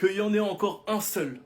qu'il y en ait encore un seul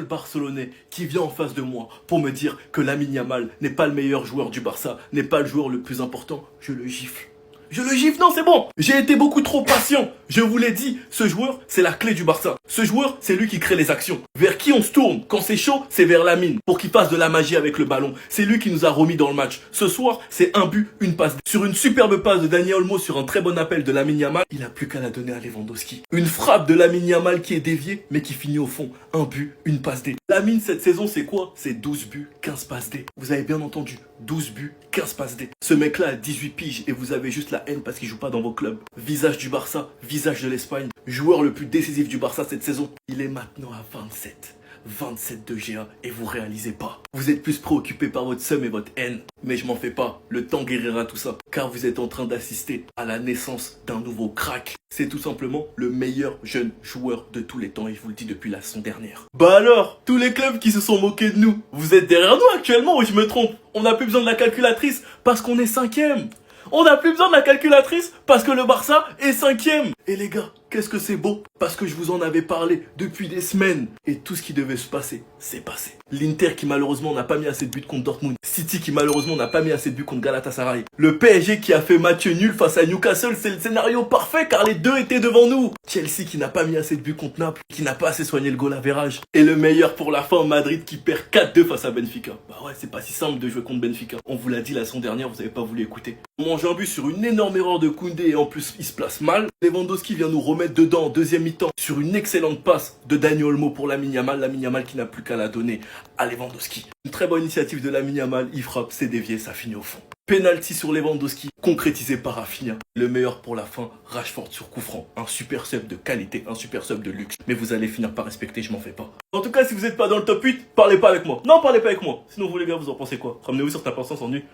Barcelonais qui vient en face de moi pour me dire que Lamine Yamal n'est pas le meilleur joueur du Barça, n'est pas le joueur le plus important, je le gifle. Je le gifle, non c'est bon. J'ai été beaucoup trop patient. Je vous l'ai dit, ce joueur c'est la clé du Barça. Ce joueur c'est lui qui crée les actions. Vers qui on se tourne quand c'est chaud, c'est vers Lamine pour qu'il fasse de la magie avec le ballon. C'est lui qui nous a remis dans le match. Ce soir c'est un but, une passe. Sur une superbe passe de Dani Olmo sur un très bon appel de Lamine Yamal, il a plus qu'à la donner à Lewandowski. Une frappe de Lamine Yamal qui est déviée mais qui finit au fond. Un but, une passe D. Lamine cette saison c'est quoi? C'est 12 buts, 15 passes D. Vous avez bien entendu, 12 buts, 15 passes D. Ce mec-là a 18 piges et vous avez juste la haine parce qu'il joue pas dans vos clubs. Visage du Barça, visage de l'Espagne, joueur le plus décisif du Barça cette saison. Il est maintenant à 27 de GA et vous réalisez pas. Vous êtes plus préoccupé par votre seum et votre haine. Mais je m'en fais pas, le temps guérira tout ça. Car vous êtes en train d'assister à la naissance d'un nouveau crack. C'est tout simplement le meilleur jeune joueur de tous les temps et je vous le dis depuis la saison dernière. Bah alors, tous les clubs qui se sont moqués de nous, vous êtes derrière nous actuellement ou je me trompe? On n'a plus besoin de la calculatrice parce qu'on est 5e. On n'a plus besoin de la calculatrice parce que le Barça est 5e. Et les gars, qu'est-ce que c'est beau? Parce que je vous en avais parlé depuis des semaines. Et tout ce qui devait se passer, s'est passé. L'Inter qui malheureusement n'a pas mis assez de buts contre Dortmund. City qui malheureusement n'a pas mis assez de buts contre Galatasaray. Le PSG qui a fait match nul face à Newcastle, c'est le scénario parfait car les deux étaient devant nous. Chelsea qui n'a pas mis assez de buts contre Naples, qui n'a pas assez soigné le goal average. Et le meilleur pour la fin, Madrid qui perd 4-2 face à Benfica. Bah ouais, c'est pas si simple de jouer contre Benfica. On vous l'a dit la saison dernière, vous avez pas voulu écouter. On mange un but sur une énorme erreur de Koundé et en plus il se place mal. Lewandowski vient nous remettre dedans en deuxième mi-temps sur une excellente passe de Dani Olmo pour Lamine Yamal. Lamine Yamal qui n'a plus qu'à la donner à Lewandowski. Une très bonne initiative de Lamine Yamal, il frappe, c'est dévié, ça finit au fond. Penalty sur Lewandowski, concrétisé par Rafinha. Le meilleur pour la fin, Rashford sur coup franc. Un super sub de qualité, un super sub de luxe. Mais vous allez finir par respecter, je m'en fais pas. En tout cas, si vous n'êtes pas dans le top 8, parlez pas avec moi. Non, parlez pas avec moi. Sinon vous les gars, vous en pensez quoi? Ramenez-vous sur ta patience en nu.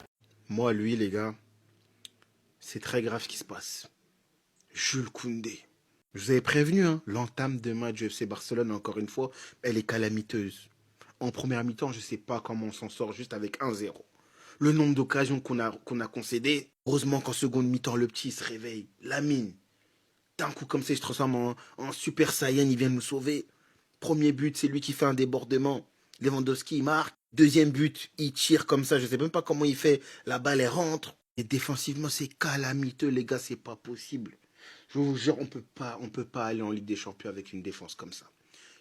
Moi, lui, les gars, c'est très grave ce qui se passe. Jules Koundé. Je vous avais prévenu, hein, l'entame de match du FC Barcelone, encore une fois, elle est calamiteuse. En première mi-temps, je ne sais pas comment on s'en sort juste avec 1-0. Le nombre d'occasions qu'on a concédé, heureusement qu'en seconde mi-temps, le petit se réveille. Lamine, d'un coup comme ça, il se transforme en Super Saiyan, il vient nous sauver. Premier but, c'est lui qui fait un débordement. Lewandowski, il marque. Deuxième but, il tire comme ça, je ne sais même pas comment il fait. La balle, elle rentre. Et défensivement, c'est calamiteux, les gars, c'est pas possible. Je vous jure, on peut pas aller en Ligue des Champions avec une défense comme ça.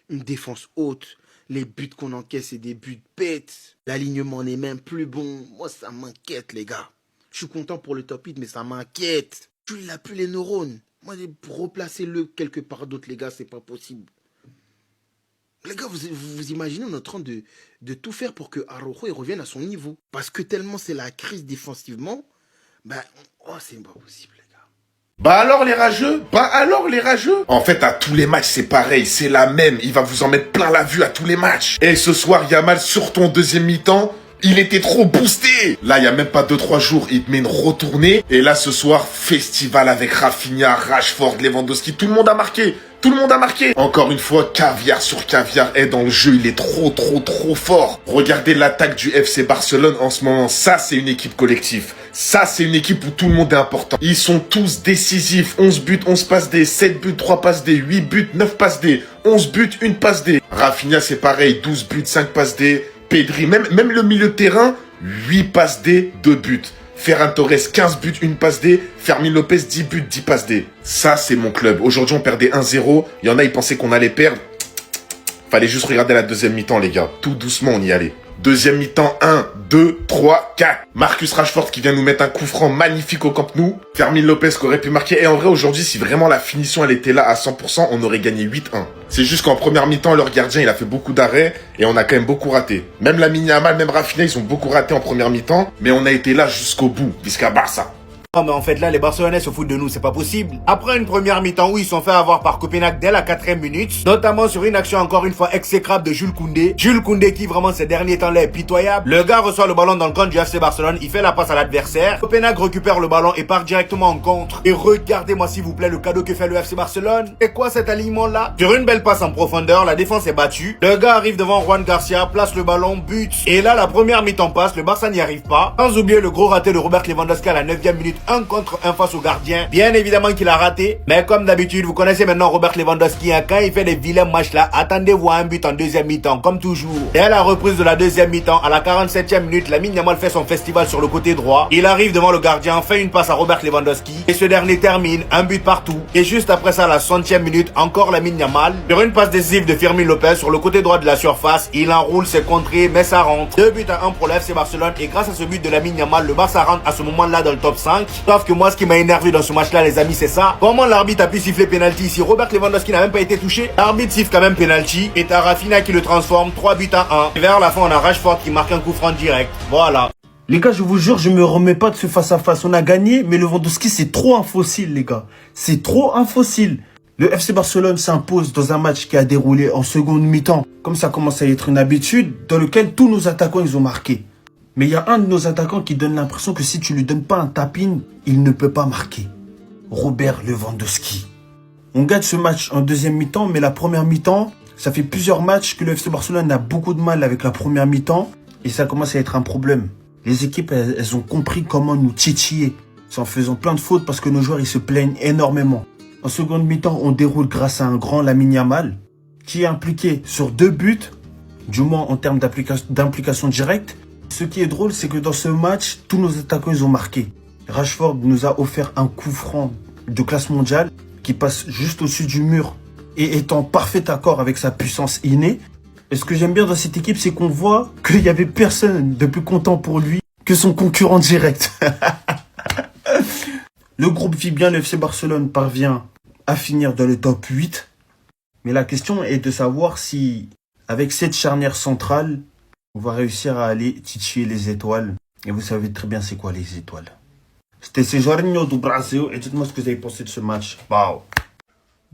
Une défense haute. Les buts qu'on encaisse, c'est des buts bêtes. L'alignement n'est même plus bon. Moi, ça m'inquiète, les gars. Je suis content pour le top 8, mais ça m'inquiète. Il n'a plus les neurones. Moi, pour replacer-le quelque part d'autre, les gars, c'est pas possible. Les gars, vous imaginez, on est en train de tout faire pour que Araujo revienne à son niveau. Parce que tellement c'est la crise défensivement, c'est pas possible, les gars. Bah alors les rageux. En fait, à tous les matchs, c'est pareil, c'est la même. Il va vous en mettre plein la vue à tous les matchs. Et ce soir, Yamal, surtout en deuxième mi-temps, il était trop boosté. Là, il y a même pas 2-3 jours, il te met une retournée. Et là, ce soir, festival avec Rafinha, Rashford, Lewandowski, tout le monde a marqué. Tout le monde a marqué. Encore une fois, caviar sur caviar est dans le jeu. Il est trop fort. Regardez l'attaque du FC Barcelone en ce moment. Ça, c'est une équipe collective. Ça, c'est une équipe où tout le monde est important. Ils sont tous décisifs. 11 buts, 11 passes D. 7 buts, 3 passes D. 8 buts, 9 passes D. 11 buts, 1 passe D. Rafinha, c'est pareil. 12 buts, 5 passes D. Pedri, même le milieu de terrain, 8 passes D, 2 buts. Ferran Torres, 15 buts, 1 passe D. Fermin Lopez, 10 buts, 10 passes D. Ça, c'est mon club. Aujourd'hui, on perdait 1-0. Il y en a, ils pensaient qu'on allait perdre. Fallait juste regarder la deuxième mi-temps, les gars. Tout doucement, on y allait. Deuxième mi-temps, 1, 2, 3, 4. Marcus Rashford qui vient nous mettre un coup franc magnifique au Camp Nou. Fermin Lopez qui aurait pu marquer. Et en vrai, aujourd'hui, si vraiment la finition, elle était là à 100%, on aurait gagné 8-1. C'est juste qu'en première mi-temps, leur gardien, il a fait beaucoup d'arrêts et on a quand même beaucoup raté. Même Lamine Yamal, même Rafinha, ils ont beaucoup raté en première mi-temps. Mais on a été là jusqu'au bout, jusqu'à Barça. Non mais en fait là les Barcelonais se foutent de nous, c'est pas possible. Après une première mi-temps où ils sont fait avoir par Copenhague dès la 4e minute, notamment sur une action encore une fois exécrable de Jules Koundé. Jules Koundé qui vraiment ces derniers temps là est pitoyable. Le gars reçoit le ballon dans le camp du FC Barcelone, il fait la passe à l'adversaire. Copenhague récupère le ballon et part directement en contre. Et regardez-moi s'il vous plaît le cadeau que fait le FC Barcelone. Et quoi cet alignement là? Sur une belle passe en profondeur, la défense est battue. Le gars arrive devant Juan Garcia, place le ballon, but. Et là la première mi-temps passe, le Barça n'y arrive pas. Sans oublier le gros raté de Robert Lewandowski à la 9e minute 1 contre 1 face au gardien. Bien évidemment qu'il a raté. Mais comme d'habitude, vous connaissez maintenant Robert Lewandowski. Hein, quand il fait des vilains matchs là, attendez-vous à un but en deuxième mi-temps, comme toujours. Dès la reprise de la deuxième mi-temps, à la 47e minute, Lamine Yamal fait son festival sur le côté droit. Il arrive devant le gardien, fait une passe à Robert Lewandowski. Et ce dernier termine, un but partout. Et juste après ça, à la 60e minute, encore Lamine Yamal. Sur une passe décisive de Fermin Lopez sur le côté droit de la surface, il enroule ses contrées, mais ça rentre. 2-1 pour le FC Barcelone. Et grâce à ce but de Lamine Yamal, le Barça rentre à ce moment-là dans le top 5. Sauf que moi, ce qui m'a énervé dans ce match-là, les amis, c'est ça. Comment l'arbitre a pu siffler penalty si Robert Lewandowski n'a même pas été touché? L'arbitre siffle quand même penalty. Et t'as Rafinha qui le transforme, 3-1. Et vers la fin, on a Rashford qui marque un coup franc direct. Voilà. Les gars, je vous jure, je me remets pas de ce face-à-face. On a gagné, mais Lewandowski, c'est trop un fossile, les gars. C'est trop un fossile. Le FC Barcelone s'impose dans un match qui a déroulé en seconde mi-temps, comme ça commence à être une habitude, dans lequel tous nos attaquants, ils ont marqué. Mais il y a un de nos attaquants qui donne l'impression que si tu lui donnes pas un tap-in, il ne peut pas marquer. Robert Lewandowski. On gagne ce match en deuxième mi-temps, mais la première mi-temps, ça fait plusieurs matchs que le FC Barcelone a beaucoup de mal avec la première mi-temps, et ça commence à être un problème. Les équipes, elles ont compris comment nous titiller. C'est en faisant plein de fautes parce que nos joueurs, ils se plaignent énormément. En seconde mi-temps, on déroule grâce à un grand Lamine Yamal qui est impliqué sur 2 buts, du moins en termes d'implication directe. Ce qui est drôle, c'est que dans ce match, tous nos attaquants, ils ont marqué. Rashford nous a offert un coup franc de classe mondiale qui passe juste au-dessus du mur et est en parfait accord avec sa puissance innée. Et ce que j'aime bien dans cette équipe, c'est qu'on voit qu'il n'y avait personne de plus content pour lui que son concurrent direct. Le groupe vit bien, le FC Barcelone parvient à finir dans le top 8. Mais la question est de savoir si, avec cette charnière centrale, on va réussir à aller titiller les étoiles. Et vous savez très bien c'est quoi les étoiles. C'était Cesarino do Brasil. Et dites-moi ce que vous avez pensé de ce match. Waouh.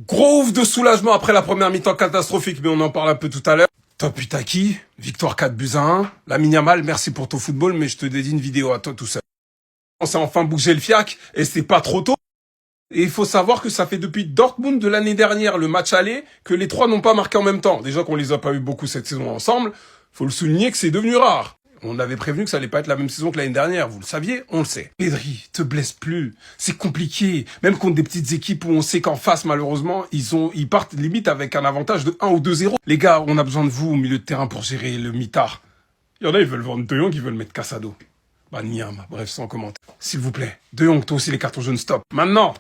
Gros ouf de soulagement après la première mi-temps catastrophique, mais on en parle un peu tout à l'heure. Top Utaki, victoire 4-1. Lamine Yamal, merci pour ton football, mais je te dédie une vidéo à toi tout seul. On s'est enfin bougé le fiac, et c'est pas trop tôt. Et il faut savoir que ça fait depuis Dortmund de l'année dernière, le match aller, que les trois n'ont pas marqué en même temps. Déjà qu'on les a pas eu beaucoup cette saison ensemble, faut le souligner que c'est devenu rare. On avait prévenu que ça allait pas être la même saison que l'année dernière, vous le saviez, on le sait. Pedri, te blesse plus, c'est compliqué, même contre des petites équipes où on sait qu'en face, malheureusement, ils partent limite avec un avantage de 1 ou 2-0. Les gars, on a besoin de vous au milieu de terrain pour gérer le mitard. Il y en a, ils veulent vendre De Jong, ils veulent mettre Casado. Bah, Niam, bref, sans commentaire. S'il vous plaît, De Jong, toi aussi les cartons jaunes, stop. Maintenant,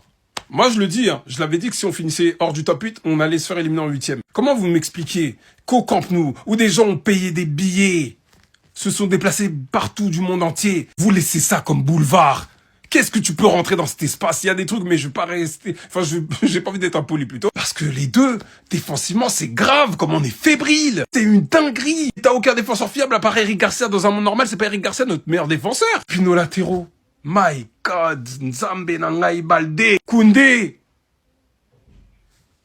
moi je le dis, hein, je l'avais dit que si on finissait hors du top 8, on allait se faire éliminer en 8e. Comment vous m'expliquez qu'au Camp Nou, où des gens ont payé des billets, se sont déplacés partout du monde entier, vous laissez ça comme boulevard? Qu'est-ce que tu peux rentrer dans cet espace? Il y a des trucs, mais je vais pas rester... Enfin, j'ai pas envie d'être impoli plutôt. Parce que les deux, défensivement, c'est grave, comme on est fébrile. C'est une dinguerie. T'as aucun défenseur fiable à part Eric Garcia. Dans un monde normal, c'est pas Eric Garcia notre meilleur défenseur. Puis nos latéraux. My God, Nzambe Nangai Balde, Koundé.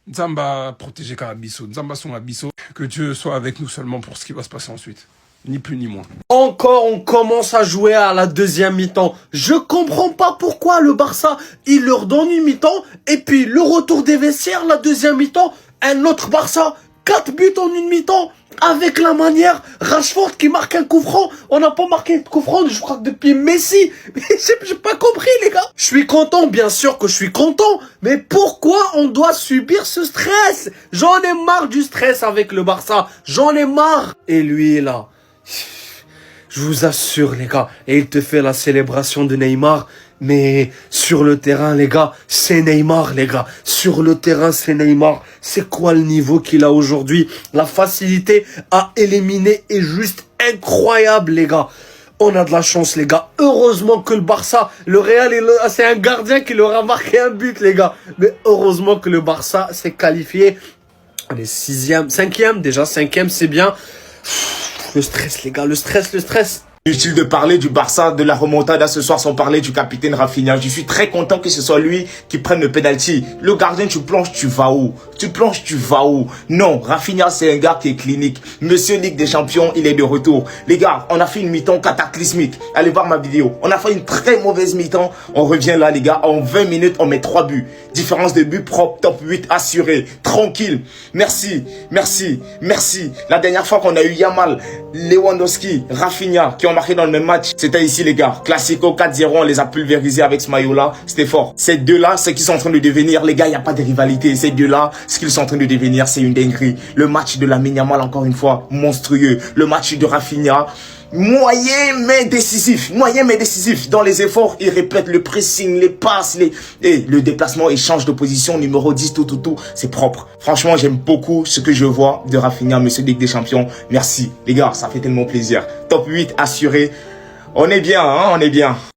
Nzamba protégé Karabiso. Nzamba son Abisso. Que Dieu soit avec nous seulement pour ce qui va se passer ensuite. Ni plus ni moins. Encore, on commence à jouer à la deuxième mi-temps. Je comprends pas pourquoi le Barça, il leur donne une mi-temps, et puis le retour des vestiaires, la deuxième mi-temps, un autre Barça, 4 buts en une mi-temps, avec la manière, Rashford qui marque un coup franc. On n'a pas marqué de coup franc, je crois que depuis Messi. J'ai pas compris, les gars. Je suis content, bien sûr que je suis content, mais pourquoi on doit subir ce stress? J'en ai marre du stress avec le Barça, j'en ai marre. Et lui, là... Je vous assure, les gars, et il te fait la célébration de Neymar, mais sur le terrain, les gars, c'est Neymar, les gars. Sur le terrain, c'est Neymar. C'est quoi le niveau qu'il a aujourd'hui? La facilité à éliminer est juste incroyable, les gars. On a de la chance, les gars. Heureusement que le Barça, le Real, c'est un gardien qui leur a marqué un but, les gars. Mais heureusement que le Barça s'est qualifié. On est 6e, 5e, déjà 5e, c'est bien. Le stress, les gars, le stress. Inutile de parler du Barça, de la remontada ce soir sans parler du capitaine Rafinha. Je suis très content que ce soit lui qui prenne le penalty. Le gardien, tu plonges, tu vas où? Tu plonges, tu vas où? Non, Rafinha, c'est un gars qui est clinique. Monsieur Ligue des Champions, il est de retour. Les gars, on a fait une mi-temps cataclysmique. Allez voir ma vidéo. On a fait une très mauvaise mi-temps. On revient là, les gars. En 20 minutes, on met 3 buts. Différence de but propre, top 8 assuré. Tranquille. Merci. La dernière fois qu'on a eu Yamal, Lewandowski, Rafinha, qui ont marqué dans le même match. C'était ici, les gars. Classico 4-0, on les a pulvérisés avec ce maillot-là. C'était fort. Ces deux-là, ce qu'ils sont en train de devenir, les gars, il n'y a pas de rivalité. Ces deux-là, ce qu'ils sont en train de devenir, c'est une dinguerie. Le match de Lamine Yamal, encore une fois, monstrueux. Le match de Rafinha, moyen mais décisif. Moyen mais décisif. Dans les efforts, il répète le pressing, les passes, le déplacement, échange de position, numéro 10, tout. C'est propre. Franchement, j'aime beaucoup ce que je vois de Rafinha, monsieur Ligue des Champions. Merci. Les gars, ça fait tellement plaisir. Top 8 assuré. On est bien, hein, on est bien.